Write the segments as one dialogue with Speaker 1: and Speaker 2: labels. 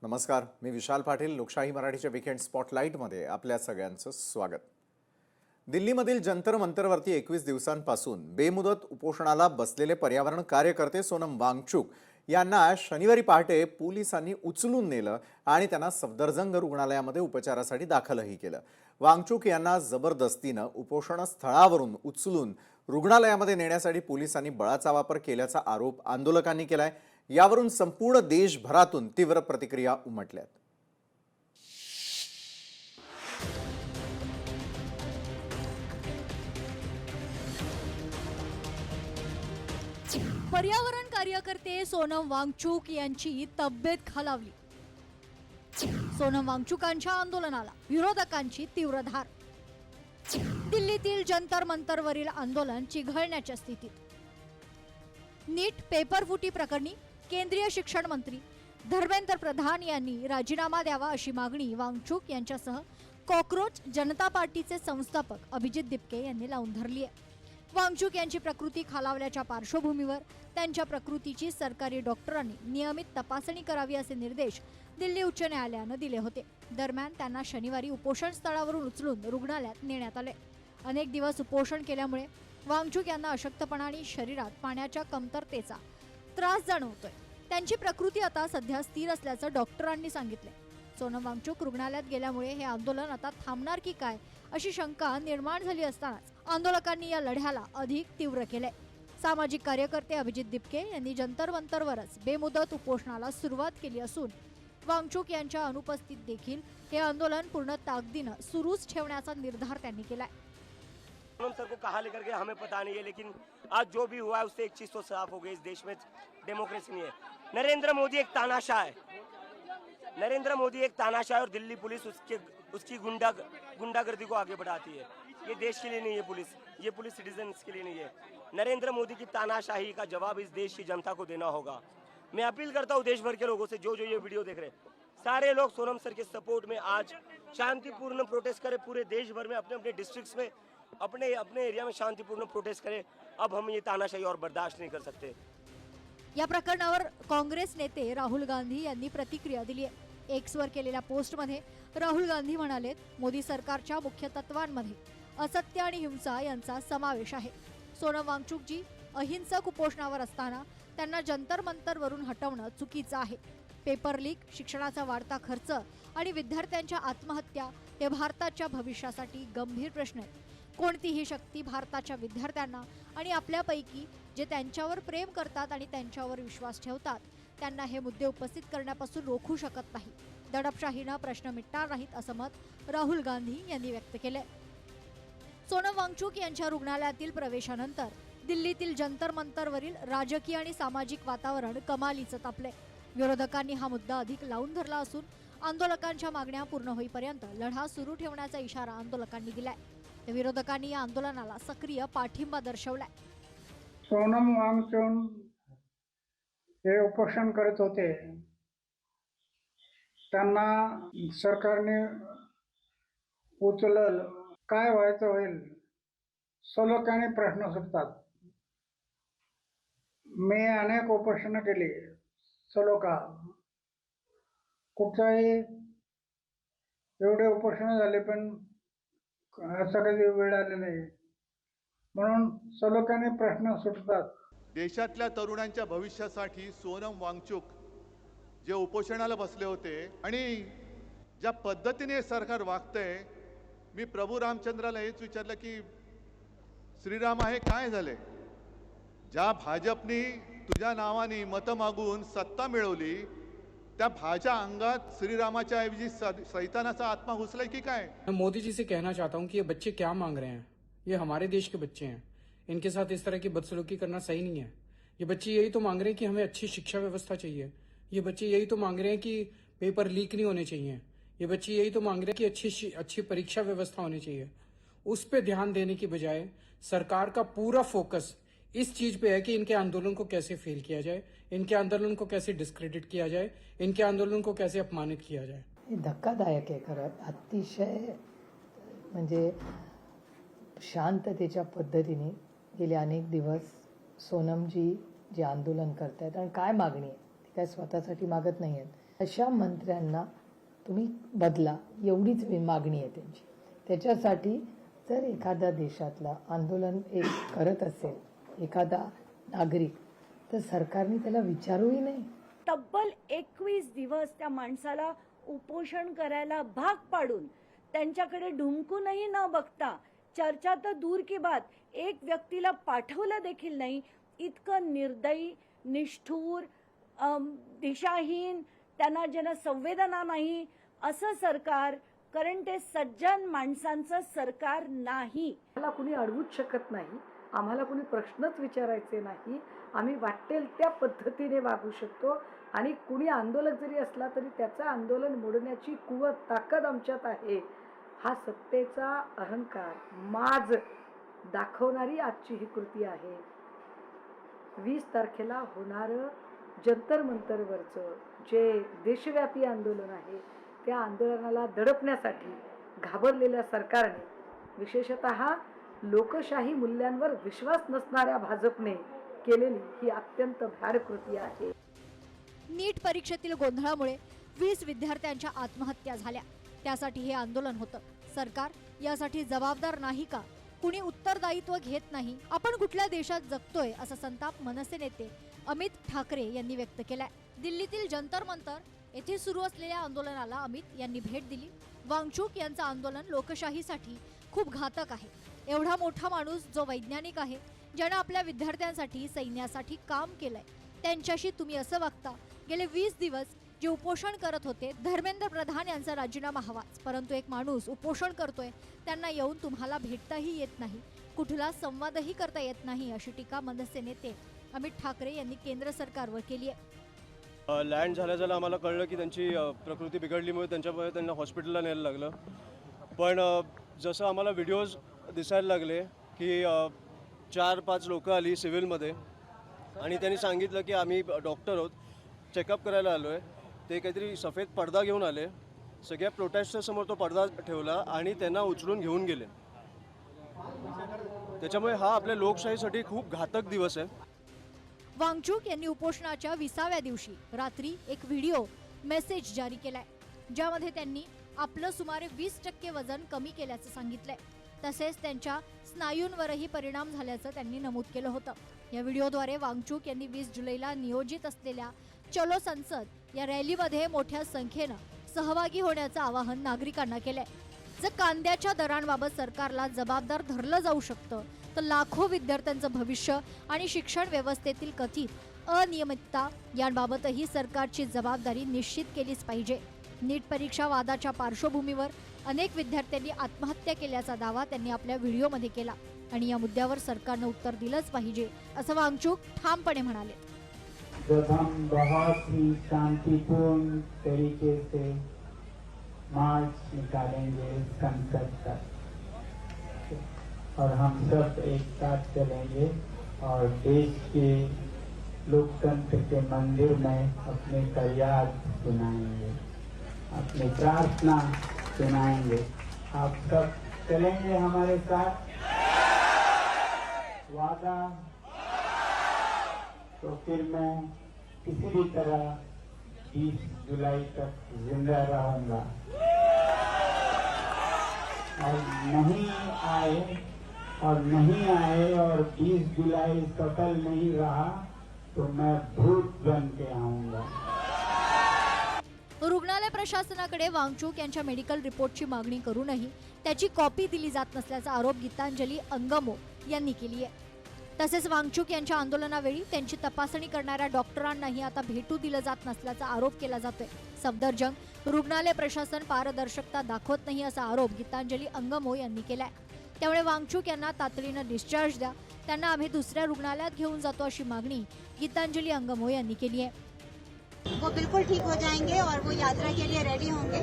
Speaker 1: नमस्कार, मी विशाल पाटील. लोकशाही मराठीच्या वीकेंड स्पॉटलाईटमध्ये आपल्या सगळ्यांचं स्वागत. दिल्लीमधील जंतर मंतरवरती 21 दिवसांपासून बेमुदत उपोषणाला बसलेले पर्यावरण कार्यकर्ते सोनम वांगचुक यांना शनिवारी पहाटे पोलिसांनी उचलून नेलं आणि त्यांना सफदरजंग रुग्णालयामध्ये उपचारासाठी दाखलही केलं. वांगचुक यांना जबरदस्तीनं उपोषण स्थळावरून उचलून रुग्णालयामध्ये नेण्यासाठी पोलिसांनी बळाचा वापर केल्याचा आरोप आंदोलकांनी केलाय. यावरून संपूर्ण देशभरातून तीव्र प्रतिक्रिया उमटल्यात.
Speaker 2: पर्यावरण कार्यकर्ते सोनम वांगचुक यांची तब्येत खालावली. सोनम वांगचुकांच्या आंदोलनाला विरोधकांची तीव्र धार. दिल्लीतील जंतर मंतरवरील आंदोलन चिघळण्याच्या स्थितीत. नीट पेपर फुटी प्रकरणी केंद्रीय शिक्षण मंत्री धर्मेंद्र प्रधान यांनी राजीनामा द्यावा अशी मागणी वांगचुक यांच्यासह कॉकरोच जनता पार्टीचे संस्थापक अभिजित दिपके यांनी लावून धरली आहे. वांगचुक यांची प्रकृती खालावल्याच्या पार्श्वभूमीवर त्यांच्या प्रकृतीची सरकारी डॉक्टरांनी नियमित तपासणी करावी असे निर्देश दिल्ली उच्च न्यायालयानं दिले होते. दरम्यान त्यांना शनिवारी उपोषण स्थळावरून उचलून रुग्णालयात नेण्यात आले. अनेक दिवस उपोषण केल्यामुळे वांगचुक यांना अशक्तपणा आणि शरीरात पाण्याच्या कमतरतेचा त्रास जाणवतोय. त्यांची प्रकृती आता सध्या स्थिर असल्याचं डॉक्टरांनी सांगितले. सोनम वांगचुक रुग्णालयात गेल्यामुळे हे आंदोलन आता थांबणार की काय अशी शंका निर्माण झाली असतानाच आंदोलकांनी या लढ्याला अधिक तीव्र केले. सामाजिक कार्यकर्ते अभिजित दिपके यांनी जंतर मंतरवरच बेमुदत उपोषणाला सुरुवात केली असून वांगचुक यांच्या अनुपस्थित देखील हे आंदोलन पूर्ण ताकदीनं सुरूच ठेवण्याचा निर्धार त्यांनी केलाय.
Speaker 3: सोनम सर को कहाँ लेकर गए हमें पता नहीं है, लेकिन आज जो भी हुआ है उससे एक चीज तो साफ हो गई, इस देश में डेमोक्रेसी नहीं है. नरेंद्र मोदी एक तानाशाह है. नरेंद्र मोदी एक तानाशाह और दिल्ली पुलिस उसकी गुंडागर्दी को आगे बढ़ाती है. ये देश के लिए नहीं है पुलिस, ये पुलिस सिटीजन्स के लिए नहीं है. नरेंद्र मोदी की तानाशाही का जवाब इस देश की जनता को देना होगा. मैं अपील करता हूँ देश भर के लोगों से, जो ये वीडियो देख रहे हैं, सारे लोग सोनम सर के सपोर्ट में आज शांतिपूर्ण प्रोटेस्ट करें. पूरे देश भर में अपने अपने डिस्ट्रिक्ट्स में अपने एरिया में शांतिपूर्ण प्रोटेस्ट करें. अब हम ये तानाशाही और बर्दाश्त नहीं कर सकते.
Speaker 2: या प्रकरणावर काँग्रेस नेते राहुल गांधी यांनी प्रतिक्रिया दिली आहे. एक्सवर केलेल्या पोस्टमध्ये राहुल गांधी म्हणाले, मोदी सरकारच्या मुख्य तत्वांमध्ये असत्य आणि हिंसा यांचा समावेश आहे. सोनम वांगचुकजी अहिंसक उपोषणावर असताना त्यांना जंतर मंतरवरून हटवणं चुकीचं आहे. पेपर लीक, शिक्षणाचा वाढता खर्च आणि विद्यार्थ्यांच्या आत्महत्या हे भारताच्या भविष्यासाठी गंभीर प्रश्न आहेत. कोणतीही शक्ती भारताच्या विद्यार्थ्यांना आणि आपल्यापैकी जे त्यांच्यावर प्रेम करतात आणि त्यांच्यावर विश्वास ठेवतात त्यांना हे मुद्दे उपस्थित करण्यापासून रोखू शकत नाही. दडपशाहीनं प्रश्न मिटणार नाहीत असं मत राहुल गांधी यांनी व्यक्त केलंय. सोनम वांगचुक यांच्या रुग्णालयातील प्रवेशानंतर दिल्लीतील जंतर मंतरवरील राजकीय आणि सामाजिक वातावरण कमालीचं तापलंय. विरोधकांनी हा मुद्दा अधिक लावून धरला असून आंदोलकांच्या मागण्या पूर्ण होईपर्यंत लढा सुरू ठेवण्याचा इशारा आंदोलकांनी दिलाय. विरोधकांनी या आंदोलनाला सक्रिय पाठिंबा दर्शवलाय.
Speaker 4: सोनम वांगचुक हे उपोषण करत होते, त्यांना सरकारने उचलल, काय व्हायचं होईल, सलोख्याने प्रश्न सुटतात. मी अनेक उपोषणं केली, सलोखा कुठच्याही एवढे उपोषणं झाले, पण असं कधी वेळ आली नाही. म्हणून सलोख्याने प्रश्न सुटतात.
Speaker 5: देशातल्या तरुणांच्या भविष्यासाठी सोनम वांगचुक जे उपोषणाला बसले होते आणि ज्या पद्धतीने सरकार वागतंय, मी प्रभू रामचंद्राला हेच विचारलं की श्रीराम आहे काय झाले. ज्या भाजपनी तुझ्या नावाने मतं मागून सत्ता मिळवली त्या भाच्या अंगात श्रीरामाच्या ऐवजी सैतानाचा आत्मा घुसलाय की काय.
Speaker 6: मैं मोदी जी से कहना चाहता हूं कि ये बच्चे क्या मांग रहे हैं. ये हमारे देश के बच्चे हैं, इनके साथ इस तरह की बदसलूकी करना सही नहीं है. ये बच्चे यही तो मांग रहे हैं कि हमें अच्छी शिक्षा व्यवस्था चाहिए. ये बच्चे यही तो मांग रहे हैं कि पेपर लीक नहीं होने चाहिए. ये बच्चे यही तो मांग रहे हैं कि अच्छी परीक्षा व्यवस्था होनी चाहिए. उस पर ध्यान देने की बजाय सरकार का पूरा फोकस इस चीज पे है कि इनके आंदोलन को कैसे फेल किया जाए, इनके आंदोलन को कैसे डिस्क्रेडिट किया जाए, इनके आंदोलन को कैसे अपमानित किया जाए.
Speaker 7: धक्कादायक आहे खरं. अतिशय म्हणजे शांततेच्या पद्धतीने गेले अनेक दिवस सोनमजी जे आंदोलन करतायत आणि काय मागणी आहे ती काय स्वतःसाठी मागत नाही आहेत. अशा मंत्र्यांना तुम्ही बदला, एवढीच मागणी आहे त्यांची. त्याच्यासाठी जर एखाद्या देशातला आंदोलन एक करत असेल एखादा नागरिक, तर सरकारने त्याला विचारूही नाही.
Speaker 8: तब्बल 21 दिवस त्या माणसाला उपोषण करायला भाग पाडून त्यांच्याकडे ढुंकूनही न बघता, चर्चा तर दूर की बात, एक व्यक्तीला पाठवलं देखील नाही, इतकं निर्दयी, निष्ठूर, दिशाहीन, त्यांना जन संवेदना नाही असं सरकार, कारण ते सज्जन माणसांचं सरकार नाही.
Speaker 9: आम्हाला कुणी अडवूच शकत नाही, आम्हाला कुणी प्रश्नच विचारायचे नाही. आम्ही वाटेल त्या पद्धतीने वागू शकतो आणि कुणी आंदोलक जरी असला तरी त्याचं आंदोलन मोडण्याची कुवत, ताकद आमच्यात आहे. हा सत्तेचा अहंकार, माज दाखवणारी आजची ही कृती आहे. 20 तारखेला होणारं जंतर मंतरवरचं जे देशव्यापी आंदोलन आहे, त्या आंदोलनाला दडपण्यासाठी घाबरलेल्या सरकारने, विशेषतः लोकशाही मूल्यांवर विश्वास नसणाऱ्या भाजपने केलेली ही अत्यंत भ्याड कृती आहे.
Speaker 2: नीट परीक्षेतील गोंधळामुळे 20 विद्यार्थ्यांच्या आत्महत्या झाल्या. त्यासाठी हे आंदोलन होतं. सरकार यासाठी जबाबदार नाही का? कुणी उत्तरदायित्व घेत नाही. आपण कुठल्या देशात जगतोय असा संताप मनसे नेते अमित ठाकरे यांनी व्यक्त केलाय. दिल्लीतील जंतर मंतर येथे सुरू असलेल्या आंदोलनाला अमित यांनी भेट दिली. वांगचूक यांचं आंदोलन लोकशाहीसाठी खूप घातक आहे. एवढा मोठा माणूस जो वैज्ञानिक आहे, ज्यानं आपल्या विद्यार्थ्यांसाठी, सैन्यासाठी काम केलंय, त्यांच्याशी तुम्ही असं वागता. गेले 20 दिवस जे उपोषण करत होते, धर्मेंद्र प्रधान यांचा राजीनामा हवाच, परंतु एक माणूस उपोषण करतोय, त्यांना येऊन तुम्हाला भेटताही येत नाही, कुठला संवादही करता येत नाही, अशी टीका मनसे नेते अमित ठाकरे यांनी केंद्र सरकारवर केली आहे.
Speaker 10: लँड झाल्या आम्हाला कळलं की त्यांची प्रकृती बिघडलीमुळे त्यांच्यामुळे त्यांना हॉस्पिटलला न्यायला लागलं. पण जसं आम्हाला व्हिडिओज दिसायला लागले की 4-5 लोकं आली सिव्हिलमध्ये आणि त्यांनी सांगितलं की आम्ही डॉक्टर आहोत, चेकअप करायला आलो आहे. ते काहीतरी सफेद पडदा घेऊन आले, सगळ्या प्रोटेस्टच्या समोर तो पडदा ठेवला आणि त्यांना उचलून घेऊन गेले. त्याच्यामुळे हा आपल्या लोकशाहीसाठी खूप घातक दिवस आहे.
Speaker 2: वांगचूक यांनी उपोषणाच्या 20व्या दिवशी रात्री एक व्हिडिओ मेसेज जारी केलाय, ज्यामध्ये त्यांनी आपलं सुमारे 20% वजन कमी केल्याचं सांगितलंय. तसेच त्यांच्या स्नायूंवरही परिणाम झाल्याचं त्यांनी नमूद केलं होतं. या व्हिडिओद्वारे वांगचूक यांनी 20 जुलैला नियोजित असलेल्या चलो संसद या रॅलीमध्ये मोठ्या संख्येनं सहभागी होण्याचं आवाहन नागरिकांना केलंय. जर कांद्याच्या दरांबाबत सरकारला जबाबदार धरलं जाऊ शकतं, तर लाखो विद्यार्थ्यांचं भविष्य आणि शिक्षण व्यवस्थेतील कथित अनियमितता यांबाबतही सरकारची जबाबदारी निश्चित केलीच पाहिजे. नीट परीक्षा वादाच्या पार्श्वभूमीवर अनेक विद्यार्थ्यांनी आत्महत्या केल्याचा दावा त्यांनी आपल्या व्हिडिओमध्ये केला आणि या मुद्द्यावर सरकारनं उत्तर दिलंच पाहिजे, असं वांगचूक ठामपणे म्हणाले.
Speaker 11: जब हम बहुत ही शांतिपूर्ण तरीके से मार्च निकालेंगे संसद तक और हम सब एक साथ चलेंगे और देश के लोकतंत्र के मंदिर में अपने फरियाद सुनाएंगे, अपनी प्रार्थना सुनाएंगे. आप सब चलेंगे हमारे साथ? वादा? तो फिर मैं किसी भी तरह 20 जुलाई तक जिंदा रहूंगा और नहीं आए और 20 जुलाई सफल नहीं रहा तो मैं भूत बन के आऊंगा.
Speaker 2: रुग्णालय प्रशासनाकडे वांगचूक यांच्या मेडिकल रिपोर्टची मागणी करूनही त्याची कॉपी दिली जात नसल्याचा आरोप गीतांजली अंगमो यांनी केली आहे. तसेच वांगचूक यांच्या आंदोलनावेळी त्यांची तपासणी करणाऱ्या डॉक्टरांनाही आता भेटू दिलं जात नसल्याचा आरोप केला जातोय. सफदरजंग रुग्णालय प्रशासन पारदर्शकता दाखवत नाही असा आरोप गीतांजली अंगमो यांनी केलाय. त्यामुळे वांगचूक यांना तातडीनं डिस्चार्ज द्या, त्यांना आम्ही दुसऱ्या रुग्णालयात घेऊन जातो अशी मागणी गीतांजली अंगमो यांनी केली आहे.
Speaker 12: वो बिल्कुल ठीक हो जाएंगे और वो यात्रा के लिए रेडी होंगे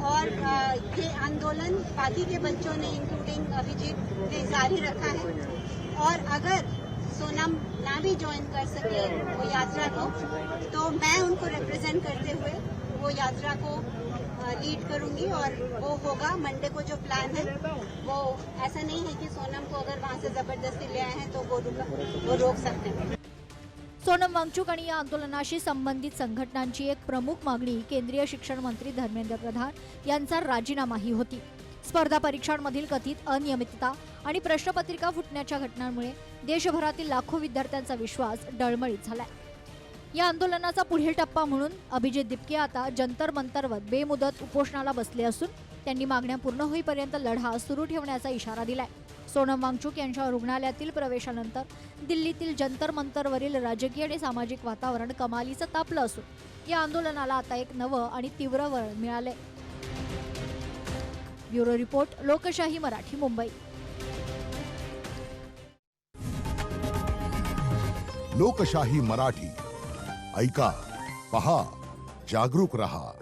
Speaker 12: और ये आंदोलन बाकी के बच्चों ने इंक्लूडिंग अभिजीत ने जारी रखा है और अगर सोनम ना भी ज्वाइन कर सके वो यात्रा को, तो मैं उनको रिप्रेजेंट करते हुए वो यात्रा को लीड करूंगी और वो होगा मंडे को. जो प्लान है वो ऐसा नहीं है कि सोनम को अगर वहाँ से जबरदस्ती ले आए हैं तो वो रोक सकते हैं.
Speaker 2: सोनम वांगचुक आणि या आंदोलनाशी संबंधित संघटनांची एक प्रमुख मागणी केंद्रीय शिक्षण मंत्री धर्मेंद्र प्रधान यांचा राजीनामाही होती. स्पर्धा परीक्षांमधील कथित अनियमितता आणि प्रश्नपत्रिका फुटण्याच्या घटनांमुळे देशभरातील लाखो विद्यार्थ्यांचा विश्वास डळमळीत झालाय. या आंदोलनाचा पुढील टप्पा म्हणून अभिजित दिपके आता जंतर मंतरवर बेमुदत उपोषणाला बसले असून त्यांनी मागण्या पूर्ण होईपर्यंत लढा सुरू ठेवण्याचा इशारा दिलाय. सोनम वांगचुक यांच्या रुग्णालयातील प्रवेशानंतर दिल्लीतील जंतर मंतरवरील राजकीय आणि सामाजिक वातावरण कमालीचं तापलं असून या आंदोलनाला आता एक नवं आणि तीव्र वळण मिळालंय. ब्युरो रिपोर्ट, लोकशाही मराठी, मुंबई.
Speaker 13: लोकशाही मराठी ऐका, पहा, जागरूक रहा.